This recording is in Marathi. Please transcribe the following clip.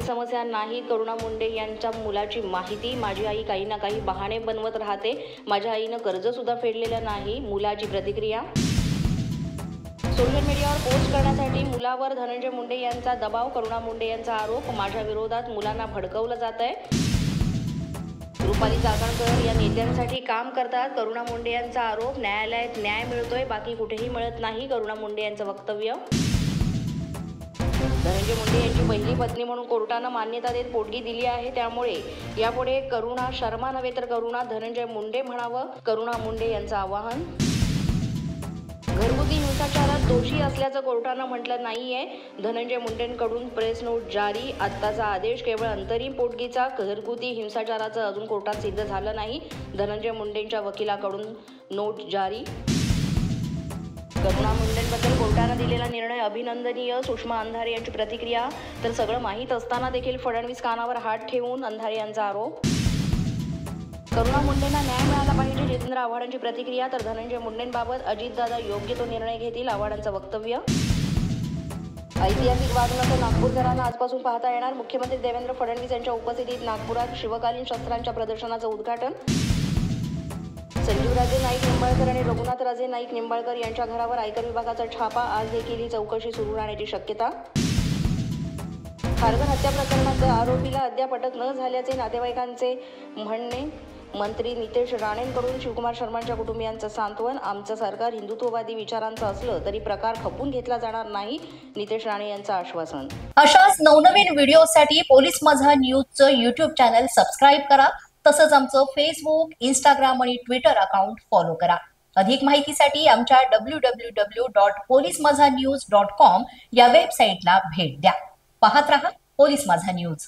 समस्या नाही. करुणा मुंडे यांच्या मुलाची माहिती. माझी आई काही ना काही बहाणे बनवत राहते. माझ्या आईनं कर्ज सुद्धा फेडलेलं नाही. मुलाची प्रतिक्रिया. सोशल मीडियावर पोस्ट करण्यासाठी मुलावर धनंजय मुंडे यांचा दबाव. करुणा मुंडे यांचा आरोप. माझ्या विरोधात मुलांना भडकवलं जात आहे. रुपाली चाकणकर या नेत्यांसाठी काम करतात. करुणा मुंडे यांचा आरोप. न्यायालयात न्याय मिळतोय, बाकी कुठेही मिळत नाही. करुणा मुंडे यांचं वक्तव्य. धनंजय मुंडे यांची पहिली पत्नी म्हणून कोर्टानं मान्यता देत पोटगी दिली आहे. त्यामुळे यापुढे करुणा शर्मा नव्हे तर करुणा धनंजय मुंडे म्हणावं. करुणा मुंडे यांचं आवाहन. घरगुती हिंसाचारात दोषी असल्याचं कोर्टानं म्हटलं नाहीये. धनंजय मुंडेंकडून प्रेस नोट जारी. आत्ताचा आदेश केवळ अंतरिम पोटगीचा. घरगुती हिंसाचाराचं अजून कोर्टात सिद्ध झालं नाही. धनंजय मुंडेंच्या वकिलाकडून नोट जारी. करुणा मुंडेंबद्दल कोर्टानं दिलेला निर्णय अभिनंदनीय. सुषमा अंधारे यांची प्रतिक्रिया. तर सगळं माहीत असताना देखील फडणवीस कानावर हात ठेवून अंधारे यांचा आरोप. करुणा मुंडेंना न्याय मिळाला पाहिजे. जितेंद्र आव्हाडांची प्रतिक्रिया. तर धनंजय मुंडेंबाबत अजितदादा योग्य तो निर्णय घेतील. आव्हाडांचं वक्तव्य. ऐतिहासिक वाघनखं नागपूरकरांना आजपासून पाहता येणार. मुख्यमंत्री देवेंद्र फडणवीस यांच्या उपस्थितीत नागपुरात शिवकालीन शस्त्रांच्या प्रदर्शनाचं उद्घाटन. संजीवराजे नाईक निंबाळकर आणि रघुनाथराजे नाईक निंबाळकर यांच्या घरावर आयकर विभागाचा छापा. आज देखील ही चौकशी सुरू राहण्याची शक्यता. खारघर हत्या प्रकरणात आरोपीला अद्याप अटक न झाल्याचे नातेवाईकांचे म्हणणे. मंत्री नितेश राणेंकडून शिवकुमार शर्मांच्या कुटुंबियांचं सांत्वन. आमचं सरकार हिंदुत्ववादी विचारांचं असलं तरी प्रकार खपून घेतला जाणार नाही. नितेश राणे यांचं आश्वासन. अशाच नवनवीन व्हिडिओसाठी पोलीस माझा न्यूजचं YouTube चॅनल सबस्क्राईब करा. तसंच आमचं फेसबुक, इंस्टाग्राम आणि ट्विटर अकाउंट फॉलो करा. अधिक माहितीसाठी आमच्या www.polismazhanews.com या वेबसाईटला भेट द्या. पाहत रहा पोलीस माझा न्यूज.